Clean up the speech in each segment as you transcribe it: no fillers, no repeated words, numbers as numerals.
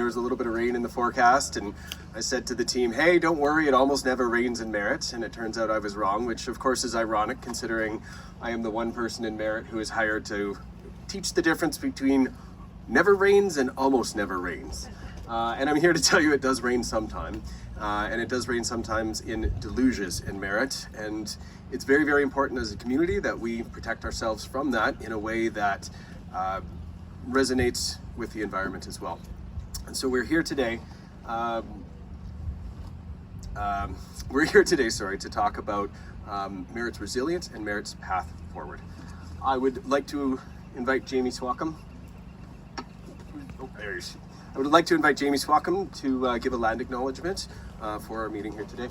there was a little bit of rain in the forecast, and I said to the team, hey, don't worry, it almost never rains in Merritt, and it turns out I was wrong, which of course is ironic considering I am the one person in Merritt who is hired to teach the difference between never rains and almost never rains. And I'm here to tell you it does rain sometime, and it does rain sometimes in deluges in Merritt, and it's very, very important as a community that we protect ourselves from that in a way that resonates with the environment as well. And so we're here today to talk about Merritt's resilience and Merritt's path forward. I would like to invite Jamie Swackham. I would like to invite Jamie Swackham to give a land acknowledgement for our meeting here today.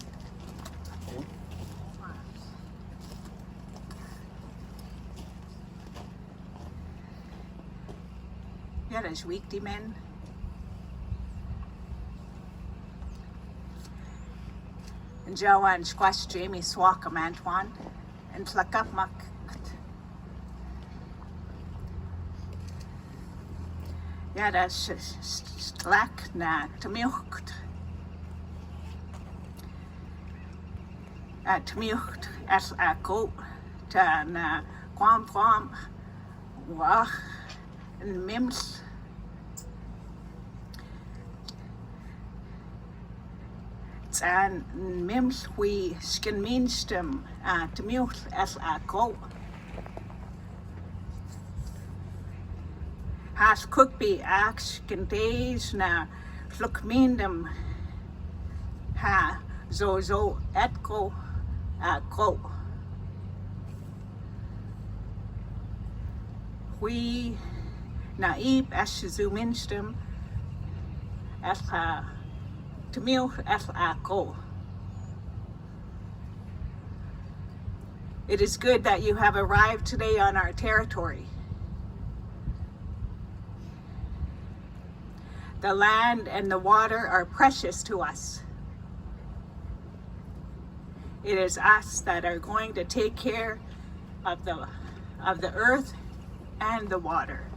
Ja, dat is week die men. En Joanne squash Jamie Swackham Antoine en tlakap mak. Ja, dat is slak na temiucht. Temiucht as a go ta na kwam wach en mims. En mims we skin meenstem temiucht as a go. Has cookby ax can days na look meendem ha zo etko go. We naib as zoom instem as ha to milk as a go. It is good that you have arrived today on our territory. The land and the water are precious to us. It is us that are going to take care of the earth and the water.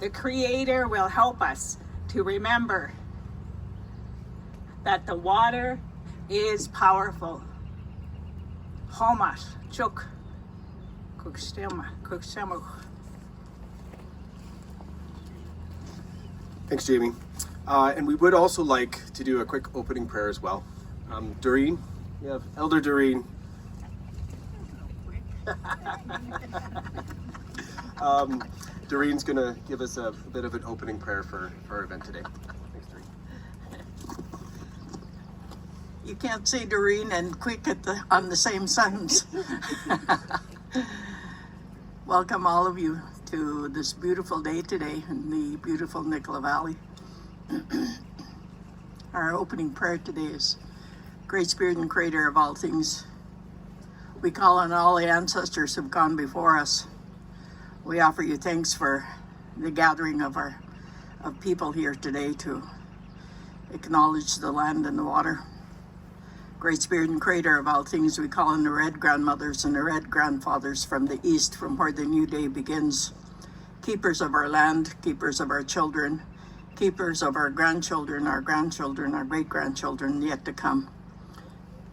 The Creator will help us to remember that the water is powerful. Homas, chuk, kuksema. Thanks, Jamie. And we would also like to do a quick opening prayer as well. Doreen, we have Elder Doreen. Doreen's going to give us a bit of an opening prayer for our event today. Thanks, Doreen. You can't say Doreen and quick on the same sentence. Welcome all of you to this beautiful day today in the beautiful Nicola Valley. Our opening prayer today is, Great Spirit and Creator of all things, we call on all the ancestors who've gone before us. We offer you thanks for the gathering of people here today to acknowledge the land and the water. Great Spirit and Creator of all things, we call on the red grandmothers and the red grandfathers from the east, from where the new day begins. Keepers of our land, keepers of our children, keepers of our grandchildren, our great-grandchildren yet to come.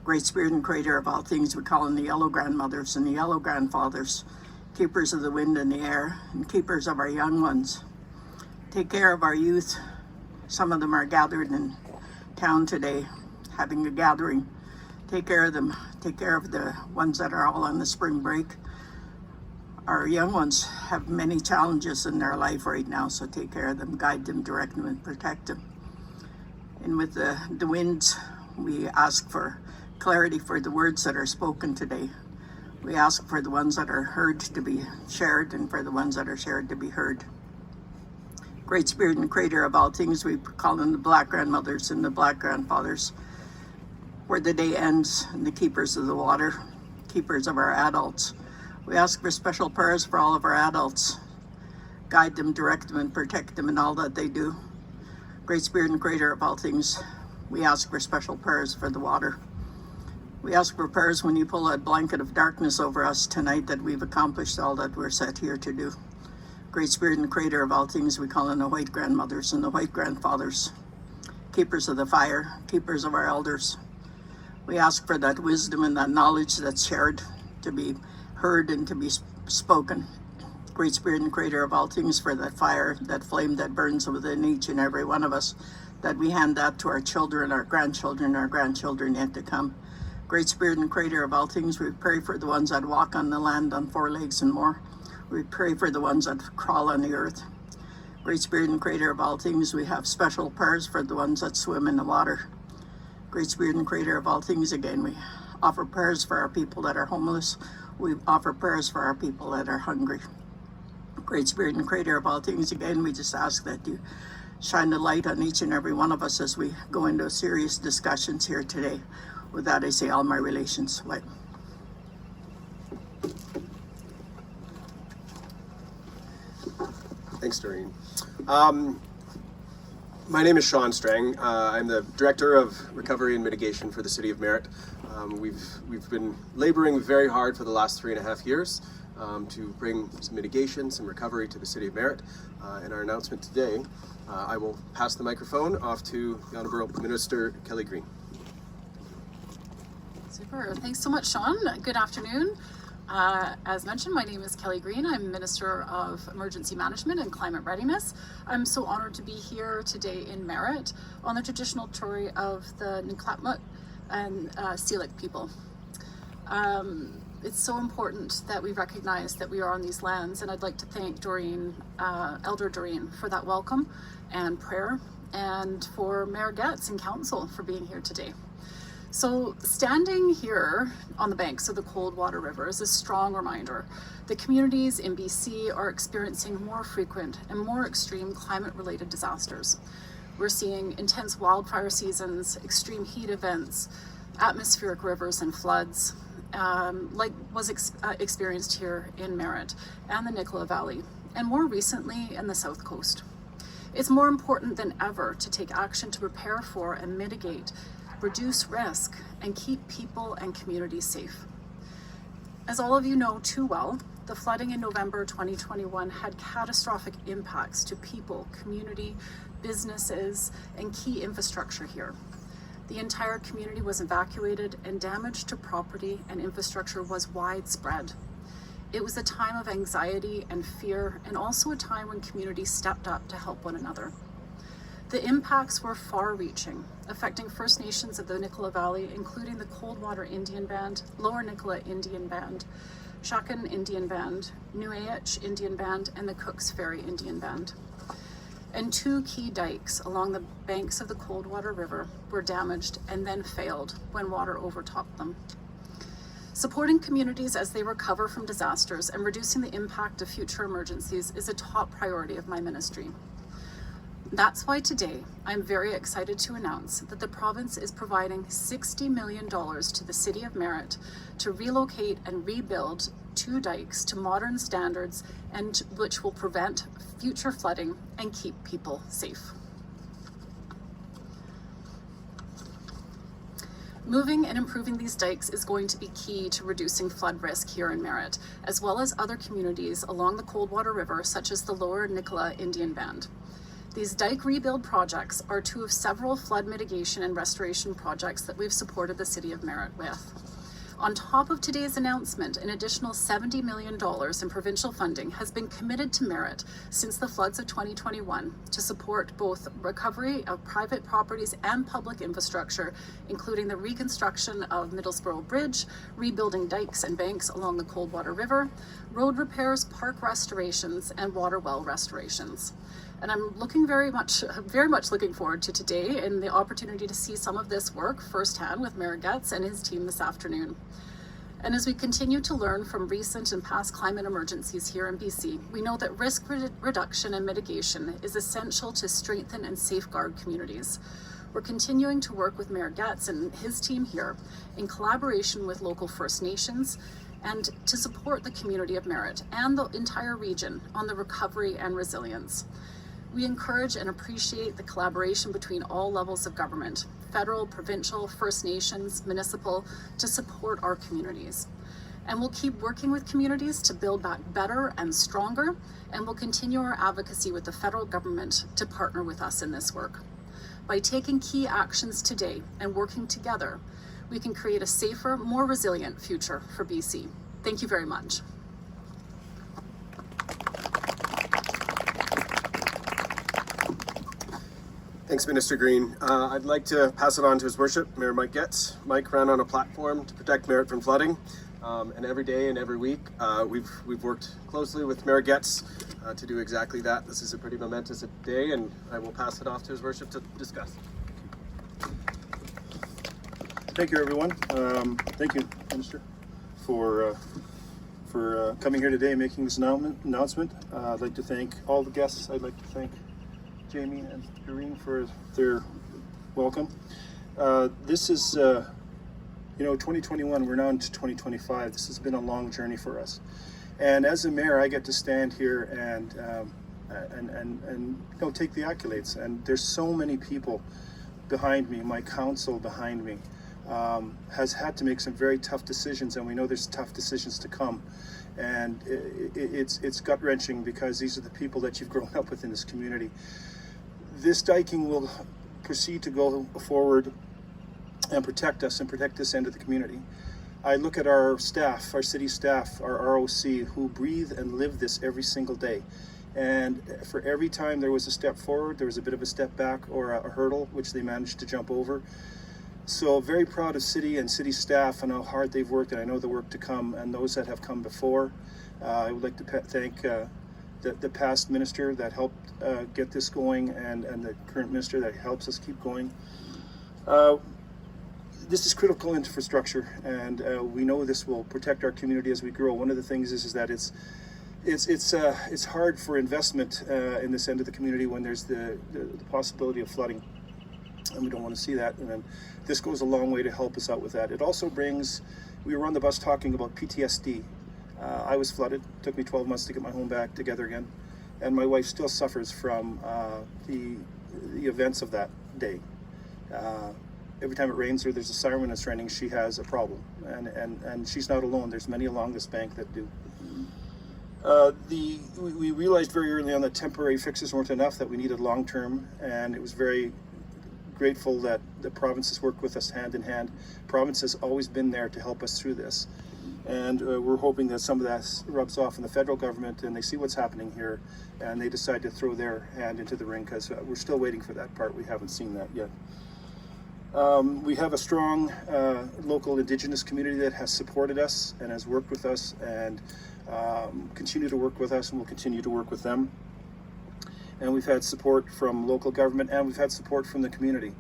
Great Spirit and Creator of all things, we call on the yellow grandmothers and the yellow grandfathers, keepers of the wind and the air, and keepers of our young ones. Take care of our youth. Some of them are gathered in town today, having a gathering. Take care of them. Take care of the ones that are all on the spring break. Our young ones have many challenges in their life right now, so take care of them, guide them, direct them, and protect them. And with the winds, we ask for clarity for the words that are spoken today. We ask for the ones that are heard to be shared, and for the ones that are shared to be heard. Great Spirit and Creator of all things, we call on the black grandmothers and the black grandfathers, where the day ends, and the keepers of the water, keepers of our adults. We ask for special prayers for all of our adults. Guide them, direct them, and protect them in all that they do. Great Spirit and Creator of all things, we ask for special prayers for the water. We ask for prayers when you pull that blanket of darkness over us tonight, that we've accomplished all that we're set here to do. Great Spirit and Creator of all things, we call on the white grandmothers and the white grandfathers, keepers of the fire, keepers of our elders. We ask for that wisdom and that knowledge that's shared to be heard and to be spoken. Great Spirit and Creator of all things, for that fire, that flame that burns within each and every one of us, that we hand that to our children, our grandchildren yet to come. Great Spirit and Creator of all things, we pray for the ones that walk on the land on 4 legs and more. We pray for the ones that crawl on the earth. Great Spirit and Creator of all things, we have special prayers for the ones that swim in the water. Great Spirit and Creator of all things, again, we offer prayers for our people that are homeless. We offer prayers for our people that are hungry. Great Spirit and Creator of all things, again, we just ask that you shine the light on each and every one of us as we go into serious discussions here today. With that, I say all my relations white. Thanks, Doreen. My name is Sean Strang. I'm the Director of Recovery and Mitigation for the City of Merritt. We've been laboring very hard for the last 3.5 years to bring some mitigation, some recovery to the City of Merritt. In our announcement today, I will pass the microphone off to the Honourable Minister Kelly Green. Super. Thanks so much, Sean. Good afternoon. As mentioned, my name is Kelly Green. I'm Minister of Emergency Management and Climate Readiness. I'm so honored to be here today in Merritt on the traditional territory of the Ninclapmut and Syilx people. It's so important that we recognize that we are on these lands, and I'd like to thank Doreen, Elder Doreen, for that welcome and prayer, and for Mayor Getz and Council for being here today. So standing here on the banks of the Coldwater River is a strong reminder that communities in BC are experiencing more frequent and more extreme climate-related disasters. We're seeing intense wildfire seasons, extreme heat events, atmospheric rivers and floods, like was experienced here in Merritt and the Nicola Valley, and more recently in the South Coast. It's more important than ever to take action to prepare for and mitigate, reduce risk, and keep people and communities safe. As all of you know too well, the flooding in November 2021 had catastrophic impacts to people, community, businesses, and key infrastructure here. The entire community was evacuated, and damage to property and infrastructure was widespread. It was a time of anxiety and fear, and also a time when communities stepped up to help one another. The impacts were far-reaching, affecting First Nations of the Nicola Valley, including the Coldwater Indian Band, Lower Nicola Indian Band, Shakan Indian Band, Nuaich Indian Band, and the Cooks Ferry Indian Band. And 2 key dikes along the banks of the Coldwater River were damaged and then failed when water overtopped them. Supporting communities as they recover from disasters and reducing the impact of future emergencies is a top priority of my ministry. That's why today I'm very excited to announce that the province is providing $60 million to the City of Merritt to relocate and rebuild 2 dikes to modern standards, and which will prevent future flooding and keep people safe. Moving and improving these dikes is going to be key to reducing flood risk here in Merritt, as well as other communities along the Coldwater River, such as the Lower Nicola Indian Band. These dike rebuild projects are 2 of several flood mitigation and restoration projects that we've supported the City of Merritt with. On top of today's announcement, an additional $70 million in provincial funding has been committed to Merritt since the floods of 2021 to support both recovery of private properties and public infrastructure, including the reconstruction of Middlesbrough Bridge, rebuilding dikes and banks along the Coldwater River, road repairs, park restorations, and water well restorations. And I'm very much looking forward to today and the opportunity to see some of this work firsthand with Mayor Getz and his team this afternoon. And as we continue to learn from recent and past climate emergencies here in BC, we know that risk reduction and mitigation is essential to strengthen and safeguard communities. We're continuing to work with Mayor Getz and his team here in collaboration with local First Nations and to support the community of Merritt and the entire region on the recovery and resilience. We encourage and appreciate the collaboration between all levels of government, federal, provincial, First Nations, municipal, to support our communities. And we'll keep working with communities to build back better and stronger, and we'll continue our advocacy with the federal government to partner with us in this work. By taking key actions today and working together, we can create a safer, more resilient future for BC. Thank you very much. Thanks, Minister Green. I'd like to pass it on to His Worship, Mayor Mike Getz. Mike ran on a platform to protect Merritt from flooding, and every day and every week we've worked closely with Mayor Getz to do exactly that. This is a pretty momentous day, and I will pass it off to His Worship to discuss. Thank you, everyone. Thank you, Minister, for coming here today and making this announcement. I'd like to thank all the guests. I'd like to thank Jamie and Doreen for their welcome. This is, 2021. We're now into 2025. This has been a long journey for us. And as a mayor, I get to stand here and take the accolades. And there's so many people behind me, my council behind me. Has had to make some very tough decisions, and we know there's tough decisions to come, and it's gut-wrenching because these are the people that you've grown up with in this community. This diking will proceed to go forward and protect us and protect this end of the community. I look at our staff, our city staff, our ROC, who breathe and live this every single day. And for every time there was a step forward, there was a bit of a step back or a hurdle, which they managed to jump over. So very proud of city and city staff and how hard they've worked, and I know the work to come and those that have come before. I would like to thank the past minister that helped get this going, and the current minister that helps us keep going. This is critical infrastructure, and we know this will protect our community as we grow. One of the things is that it's hard for investment in this end of the community when there's the possibility of flooding. And we don't want to see that, and then this goes a long way to help us out with that. It also brings, we were on the bus talking about PTSD. I was flooded, it took me 12 months to get my home back together again, and my wife still suffers from the events of that day. Every time it rains or there's a siren that's running, she has a problem, and she's not alone. There's many along this bank that do. We realized very early on that temporary fixes weren't enough, that we needed long-term, and it was very grateful that the province has worked with us hand in hand. Province has always been there to help us through this, and we're hoping that some of that rubs off on the federal government and they see what's happening here and they decide to throw their hand into the ring, because we're still waiting for that part. We haven't seen that yet. We have a strong local Indigenous community that has supported us and has worked with us and continue to work with us, and will continue to work with them. And we've had support from local government, and we've had support from the community.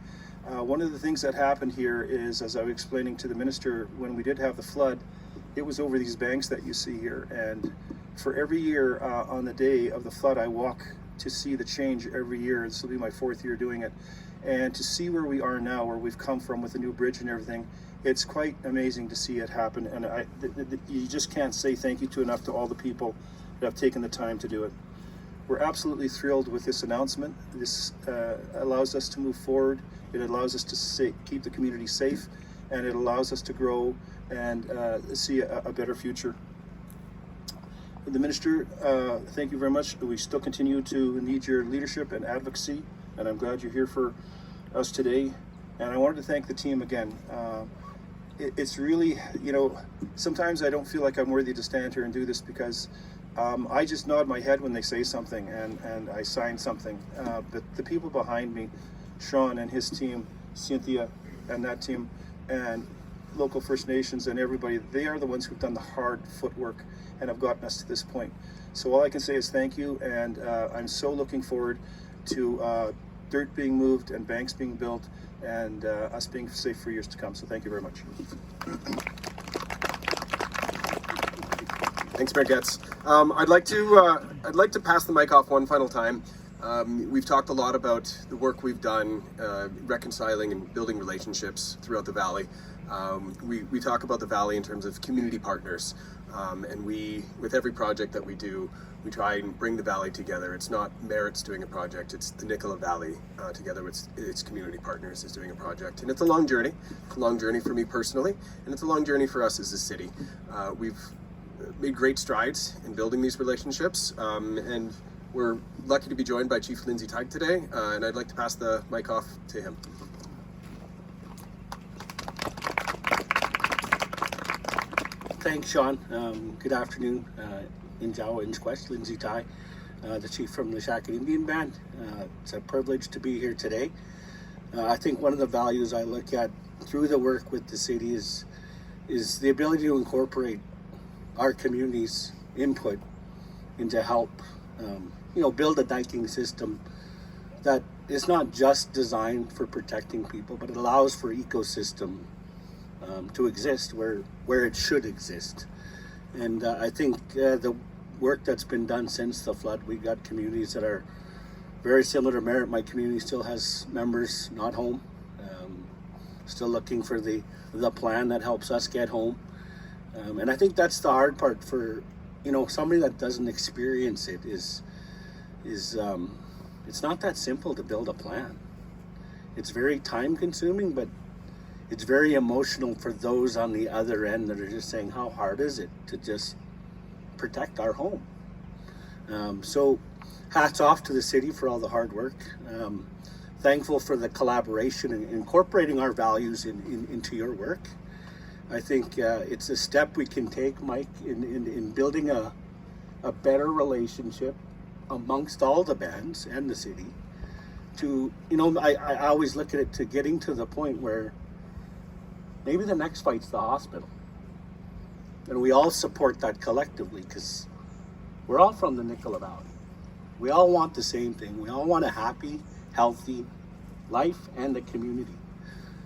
One of the things that happened here is, as I was explaining to the minister, when we did have the flood, it was over these banks that you see here. And for every year on the day of the flood, I walk to see the change every year. This will be my 4th year doing it. And to see where we are now, where we've come from with the new bridge and everything, it's quite amazing to see it happen. And you just can't say thank you enough to all the people that have taken the time to do it. We're absolutely thrilled with this announcement. This allows us to move forward. It allows us to keep the community safe, and it allows us to grow and see a better future. The Minister, thank you very much. We still continue to need your leadership and advocacy, and I'm glad you're here for us today. And I wanted to thank the team again. It's really, sometimes I don't feel like I'm worthy to stand here and do this, because I just nod my head when they say something and I sign something. But the people behind me, Sean and his team, Cynthia and that team, and local First Nations and everybody, they are the ones who've done the hard footwork and have gotten us to this point. So all I can say is thank you, and I'm so looking forward to dirt being moved and banks being built and us being safe for years to come. So thank you very much. Thanks, Mayor Getz. I'd like to pass the mic off one final time. We've talked a lot about the work we've done reconciling and building relationships throughout the Valley. We talk about the Valley in terms of community partners, and with every project that we do, we try and bring the valley together. It's not Merritt's doing a project, it's the Nicola Valley together with its community partners is doing a project. And it's a long journey for me personally, and it's a long journey for us as a city. We've made great strides in building these relationships, and we're lucky to be joined by Chief Lindsay Teig today, and I'd like to pass the mic off to him. Thanks, Sean. Good afternoon. Injawa Inchquest, Lindsay Teig, the chief from the Shakit Indian Band. It's a privilege to be here today. I think one of the values I look at through the work with the city is the ability to incorporate our community's input into help, build a diking system that is not just designed for protecting people, but it allows for ecosystem to exist where it should exist. And I think the work that's been done since the flood, we've got communities that are very similar to Merritt. My community still has members not home, still looking for the plan that helps us get home. And I think that's the hard part for, somebody that doesn't experience it is it's not that simple to build a plan. It's very time consuming, but it's very emotional for those on the other end that are just saying, how hard is it to just protect our home? So hats off to the city for all the hard work. Thankful for the collaboration and incorporating our values into your work. I think it's a step we can take, Mike, in building a better relationship amongst all the bands and the city to, I always look at it to getting to the point where maybe the next fight's the hospital. And we all support that collectively because we're all from the Nicola Valley. We all want the same thing. We all want a happy, healthy life and a community.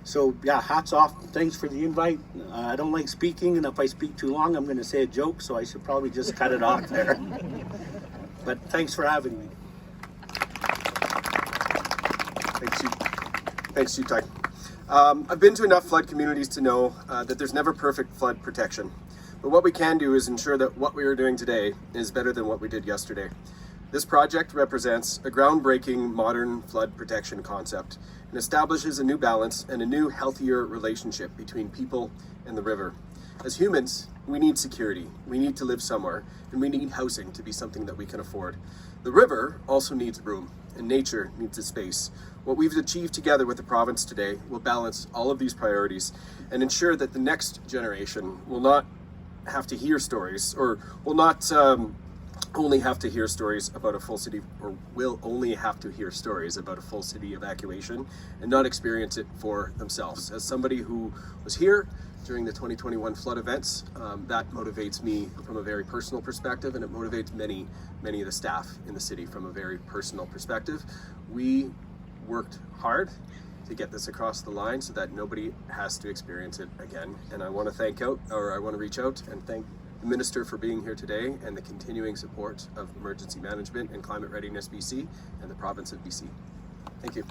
So yeah, hats off. Thanks for the invite. I don't like speaking, and if I speak too long, I'm going to say a joke, so I should probably just cut it off there. But thanks for having me. Thanks, Chief Teig. I've been to enough flood communities to know that there's never perfect flood protection. But what we can do is ensure that what we are doing today is better than what we did yesterday. This project represents a groundbreaking modern flood protection concept and establishes a new balance and a new, healthier relationship between people and the river. As humans, we need security, we need to live somewhere, and we need housing to be something that we can afford. The river also needs room, and nature needs a space. What we've achieved together with the province today will balance all of these priorities and ensure that the next generation will not have to hear stories, or will not only have to hear stories about a full city, or will only have to hear stories about a full city evacuation and not experience it for themselves. As somebody who was here during the 2021 flood events, that motivates me from a very personal perspective, and it motivates many of the staff in the city from a very personal perspective. We worked hard to get this across the line so that nobody has to experience it again. And I want to reach out and thank the Minister for being here today and the continuing support of Emergency Management and Climate Readiness BC and the province of BC. Thank you.